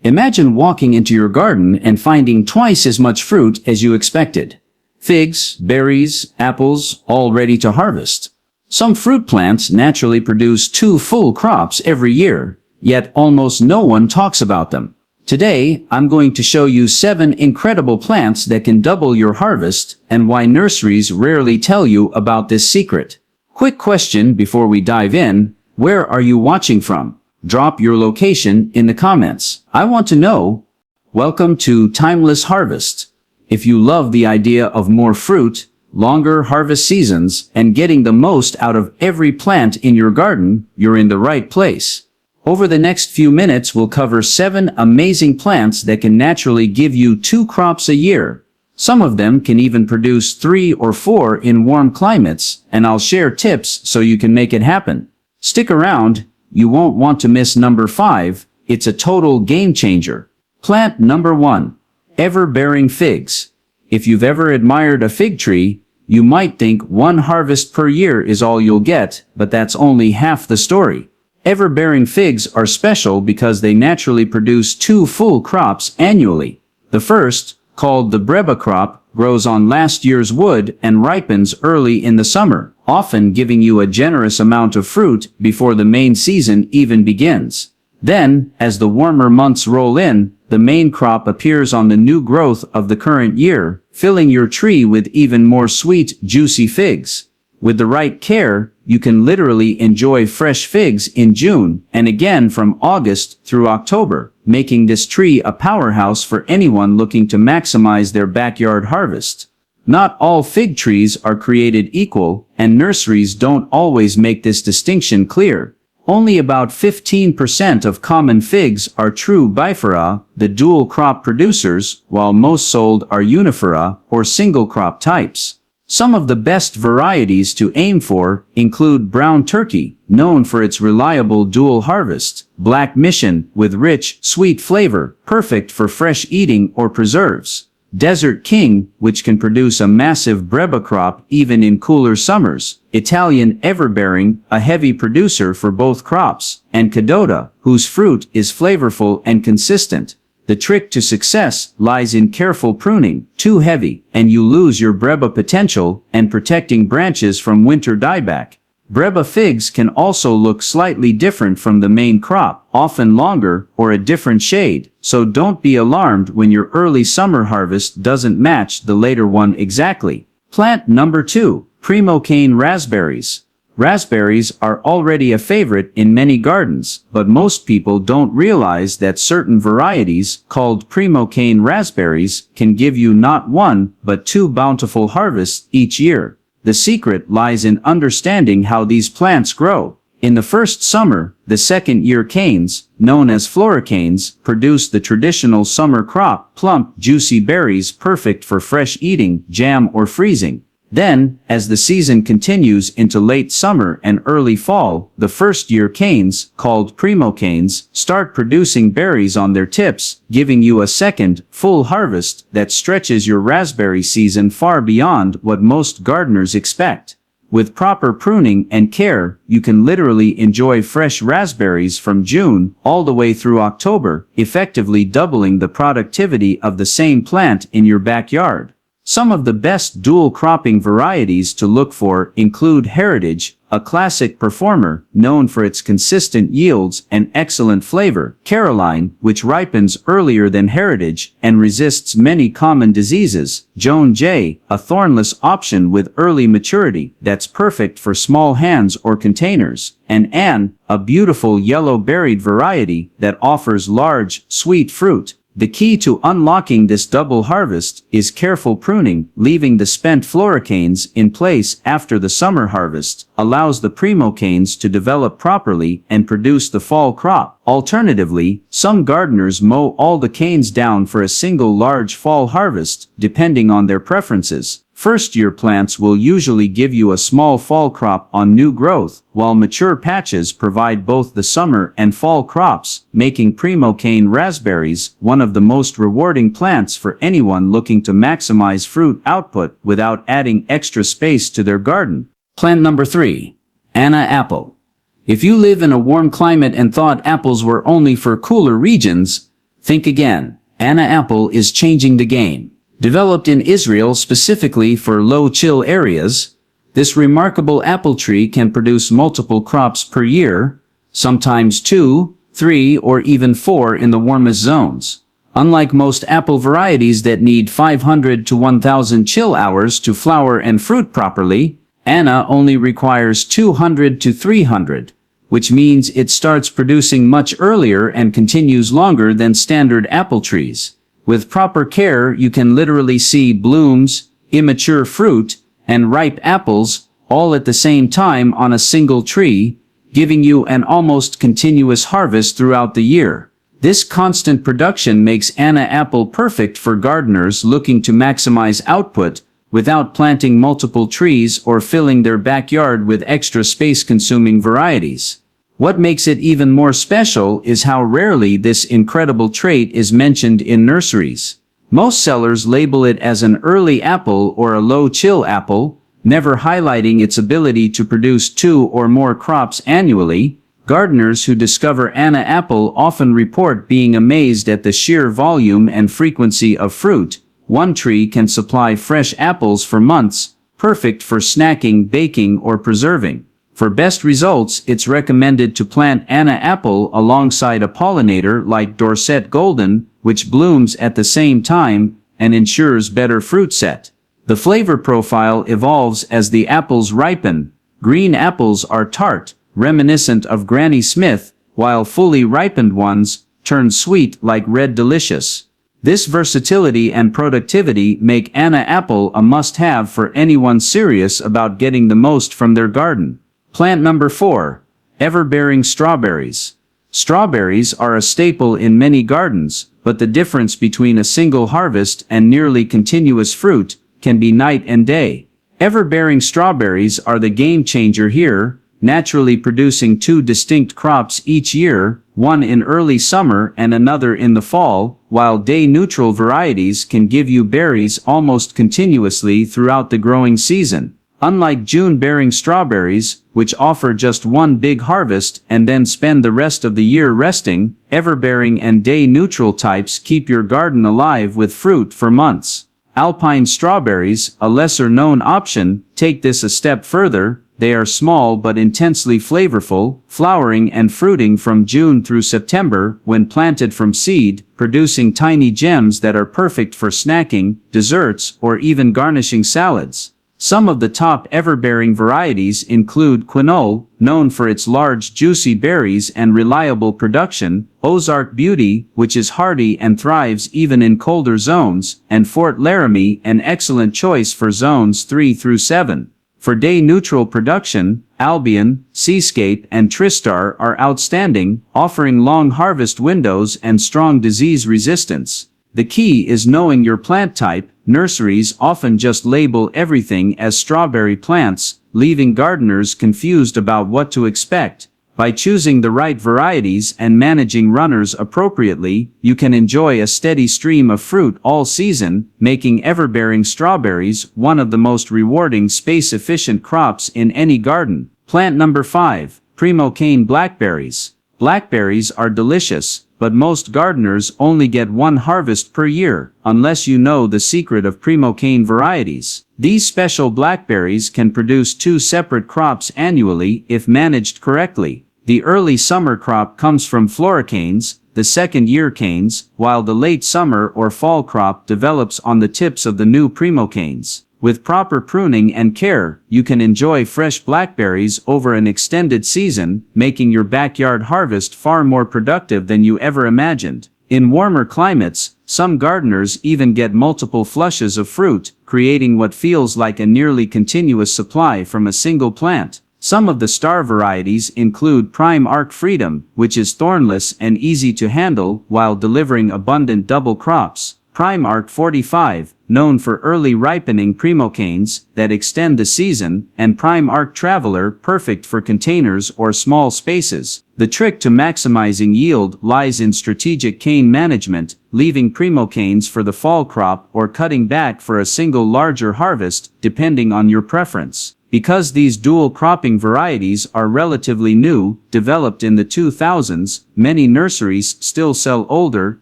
Imagine walking into your garden and finding twice as much fruit as you expected. Figs, berries, apples, all ready to harvest. Some fruit plants naturally produce 2 full crops every year, yet almost no one talks about them. Today, I'm going to show you 7 incredible plants that can double your harvest and why nurseries rarely tell you about this secret. Quick question before we dive in, where are you watching from? Drop your location in the comments. I want to know. Welcome to Timeless Harvest. If you love the idea of more fruit, longer harvest seasons, and getting the most out of every plant in your garden, you're in the right place. Over the next few minutes, we'll cover 7 amazing plants that can naturally give you 2 crops a year. Some of them can even produce 3 or 4 in warm climates, and I'll share tips so you can make it happen. Stick around, you won't want to miss number 5, it's a total game changer. Plant number 1. Everbearing figs. If you've ever admired a fig tree, you might think 1 harvest per year is all you'll get, but that's only half the story. Everbearing figs are special because they naturally produce 2 full crops annually. The first, called the Breba crop, grows on last year's wood and ripens early in the summer, often giving you a generous amount of fruit before the main season even begins. Then, as the warmer months roll in, the main crop appears on the new growth of the current year, filling your tree with even more sweet, juicy figs. With the right care, you can literally enjoy fresh figs in June and again from August through October, making this tree a powerhouse for anyone looking to maximize their backyard harvest. Not all fig trees are created equal, and nurseries don't always make this distinction clear. Only about 15% of common figs are true bifera, the dual crop producers, while most sold are unifera, or single crop types. Some of the best varieties to aim for include brown turkey, known for its reliable dual harvest, black mission with rich, sweet flavor, perfect for fresh eating or preserves, desert king, which can produce a massive Breba crop even in cooler summers, Italian everbearing, a heavy producer for both crops, and cadota, whose fruit is flavorful and consistent. The trick to success lies in careful pruning. Too heavy, and you lose your Breba potential, and protecting branches from winter dieback. Breba figs can also look slightly different from the main crop, often longer or a different shade, so don't be alarmed when your early summer harvest doesn't match the later one exactly. Plant number 2, Primocane raspberries. Raspberries are already a favorite in many gardens, but most people don't realize that certain varieties, called Primocane raspberries, can give you not 1, but 2 bountiful harvests each year. The secret lies in understanding how these plants grow. In the first summer, the second-year canes, known as floricanes, produce the traditional summer crop, plump, juicy berries perfect for fresh eating, jam, or freezing. Then, as the season continues into late summer and early fall, the first-year canes, called primocanes, start producing berries on their tips, giving you a second, full harvest that stretches your raspberry season far beyond what most gardeners expect. With proper pruning and care, you can literally enjoy fresh raspberries from June all the way through October, effectively doubling the productivity of the same plant in your backyard. Some of the best dual cropping varieties to look for include Heritage, a classic performer known for its consistent yields and excellent flavor, Caroline, which ripens earlier than Heritage and resists many common diseases, Joan J., a thornless option with early maturity that's perfect for small hands or containers, and Anne, a beautiful yellow-berried variety that offers large, sweet fruit. The key to unlocking this double harvest is careful pruning. Leaving the spent floricanes in place after the summer harvest allows the primocanes to develop properly and produce the fall crop. Alternatively, some gardeners mow all the canes down for a single large fall harvest, depending on their preferences. First-year plants will usually give you a small fall crop on new growth, while mature patches provide both the summer and fall crops, making Primocane raspberries one of the most rewarding plants for anyone looking to maximize fruit output without adding extra space to their garden. Plant number 3. Anna apple. If you live in a warm climate and thought apples were only for cooler regions, Think again. Anna apple is changing the game. Developed in Israel specifically for low-chill areas, this remarkable apple tree can produce multiple crops per year, sometimes 2, 3, or even 4 in the warmest zones. Unlike most apple varieties that need 500 to 1000 chill hours to flower and fruit properly, Anna only requires 200 to 300, which means it starts producing much earlier and continues longer than standard apple trees. With proper care, you can literally see blooms, immature fruit, and ripe apples all at the same time on a single tree, giving you an almost continuous harvest throughout the year. This constant production makes Anna apple perfect for gardeners looking to maximize output without planting multiple trees or filling their backyard with extra space-consuming varieties. What makes it even more special is how rarely this incredible trait is mentioned in nurseries. Most sellers label it as an early apple or a low-chill apple, never highlighting its ability to produce 2 or more crops annually. Gardeners who discover Anna apple often report being amazed at the sheer volume and frequency of fruit. One tree can supply fresh apples for months, perfect for snacking, baking, or preserving. For best results, it's recommended to plant Anna apple alongside a pollinator like Dorset Golden, which blooms at the same time and ensures better fruit set. The flavor profile evolves as the apples ripen. Green apples are tart, reminiscent of Granny Smith, while fully ripened ones turn sweet like Red Delicious. This versatility and productivity make Anna apple a must-have for anyone serious about getting the most from their garden. Plant number 4. Everbearing strawberries. Strawberries are a staple in many gardens, but the difference between a single harvest and nearly continuous fruit can be night and day. Everbearing strawberries are the game changer here, naturally producing 2 distinct crops each year, one in early summer and another in the fall, while day-neutral varieties can give you berries almost continuously throughout the growing season. Unlike June-bearing strawberries, which offer just one big harvest and then spend the rest of the year resting, everbearing and day-neutral types keep your garden alive with fruit for months. Alpine strawberries, a lesser-known option, take this a step further. They are small but intensely flavorful, flowering and fruiting from June through September when planted from seed, producing tiny gems that are perfect for snacking, desserts, or even garnishing salads. Some of the top everbearing varieties include Quinol, known for its large juicy berries and reliable production, Ozark Beauty, which is hardy and thrives even in colder zones, and Fort Laramie, an excellent choice for zones 3 through 7. For day-neutral production, Albion, Seascape, and Tristar are outstanding, offering long harvest windows and strong disease resistance. The key is knowing your plant type. Nurseries often just label everything as strawberry plants, leaving gardeners confused about what to expect. By choosing the right varieties and managing runners appropriately, you can enjoy a steady stream of fruit all season, making everbearing strawberries one of the most rewarding space-efficient crops in any garden. Plant number 5. Primocane blackberries. Blackberries are delicious, but most gardeners only get one harvest per year, unless you know the secret of Primocane varieties. These special blackberries can produce 2 separate crops annually if managed correctly. The early summer crop comes from floricanes, the second-year canes, while the late summer or fall crop develops on the tips of the new primocanes. With proper pruning and care, you can enjoy fresh blackberries over an extended season, making your backyard harvest far more productive than you ever imagined. In warmer climates, some gardeners even get multiple flushes of fruit, creating what feels like a nearly continuous supply from a single plant. Some of the star varieties include Prime Arc Freedom, which is thornless and easy to handle while delivering abundant double crops. Prime Arc 45, known for early ripening primocanes that extend the season, and Prime Arc Traveler, perfect for containers or small spaces. The trick to maximizing yield lies in strategic cane management, leaving primocanes for the fall crop or cutting back for a single larger harvest, depending on your preference. Because these dual cropping varieties are relatively new, developed in the 2000s, many nurseries still sell older,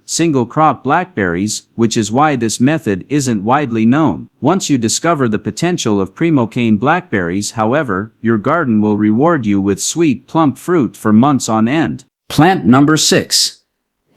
single-crop blackberries, which is why this method isn't widely known. Once you discover the potential of Primocane blackberries, however, your garden will reward you with sweet, plump fruit for months on end. Plant number 6.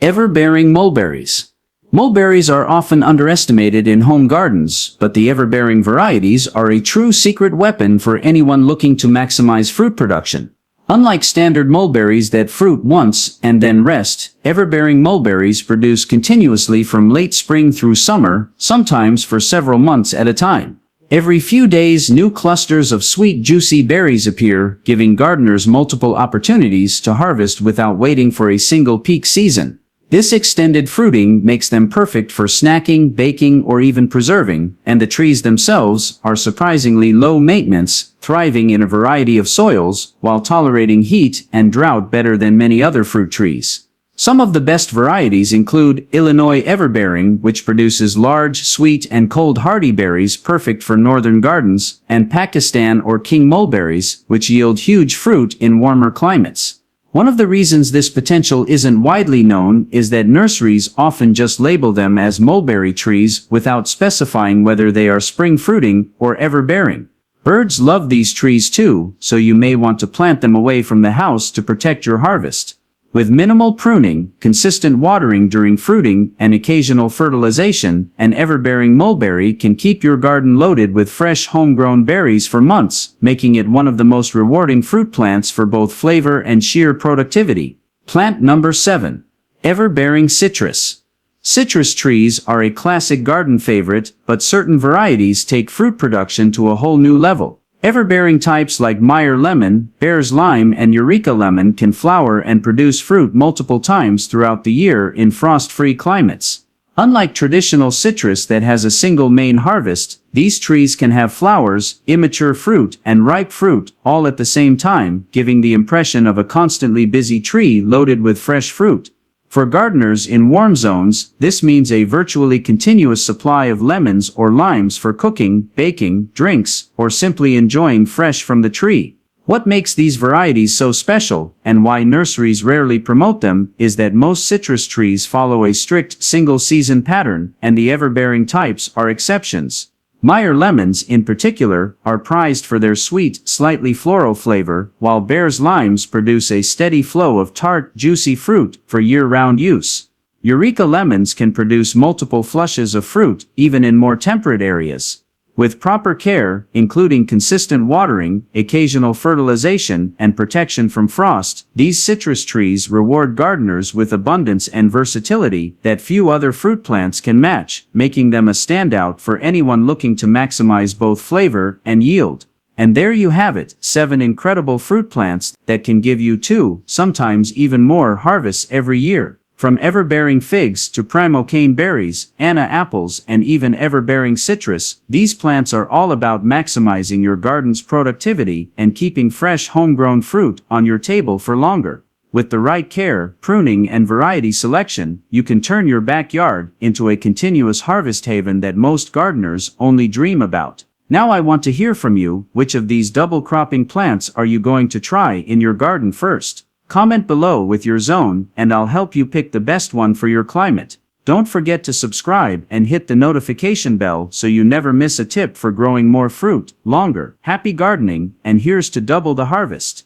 Everbearing mulberries. Mulberries are often underestimated in home gardens, but the everbearing varieties are a true secret weapon for anyone looking to maximize fruit production. Unlike standard mulberries that fruit once and then rest, everbearing mulberries produce continuously from late spring through summer, sometimes for several months at a time. Every few days, new clusters of sweet, juicy berries appear, giving gardeners multiple opportunities to harvest without waiting for a single peak season. This extended fruiting makes them perfect for snacking, baking, or even preserving, and the trees themselves are surprisingly low maintenance, thriving in a variety of soils, while tolerating heat and drought better than many other fruit trees. Some of the best varieties include Illinois Everbearing, which produces large, sweet, and cold hardy berries perfect for northern gardens, and Pakistan or King mulberries, which yield huge fruit in warmer climates. One of the reasons this potential isn't widely known is that nurseries often just label them as mulberry trees without specifying whether they are spring fruiting or everbearing. Birds love these trees too, so you may want to plant them away from the house to protect your harvest. With minimal pruning, consistent watering during fruiting, and occasional fertilization, an everbearing mulberry can keep your garden loaded with fresh homegrown berries for months, making it one of the most rewarding fruit plants for both flavor and sheer productivity. Plant number 7. Everbearing citrus. Citrus trees are a classic garden favorite, but certain varieties take fruit production to a whole new level. Everbearing types like Meyer lemon, Bear's lime, and Eureka lemon can flower and produce fruit multiple times throughout the year in frost-free climates. Unlike traditional citrus that has a single main harvest, these trees can have flowers, immature fruit, and ripe fruit all at the same time, giving the impression of a constantly busy tree loaded with fresh fruit. For gardeners in warm zones, this means a virtually continuous supply of lemons or limes for cooking, baking, drinks, or simply enjoying fresh from the tree. What makes these varieties so special, and why nurseries rarely promote them, is that most citrus trees follow a strict single-season pattern, and the everbearing types are exceptions. Meyer lemons, in particular, are prized for their sweet, slightly floral flavor, while Bear's limes produce a steady flow of tart, juicy fruit for year-round use. Eureka lemons can produce multiple flushes of fruit, even in more temperate areas. With proper care, including consistent watering, occasional fertilization, and protection from frost, these citrus trees reward gardeners with abundance and versatility that few other fruit plants can match, making them a standout for anyone looking to maximize both flavor and yield. And there you have it, 7 incredible fruit plants that can give you 2, sometimes even more harvests every year. From everbearing figs to Primocane berries, Anna apples, and even everbearing citrus, these plants are all about maximizing your garden's productivity and keeping fresh homegrown fruit on your table for longer. With the right care, pruning, and variety selection, you can turn your backyard into a continuous harvest haven that most gardeners only dream about. Now I want to hear from you. Which of these double cropping plants are you going to try in your garden first? Comment below with your zone, and I'll help you pick the best one for your climate. Don't forget to subscribe and hit the notification bell so you never miss a tip for growing more fruit, longer. Happy gardening, and here's to double the harvest.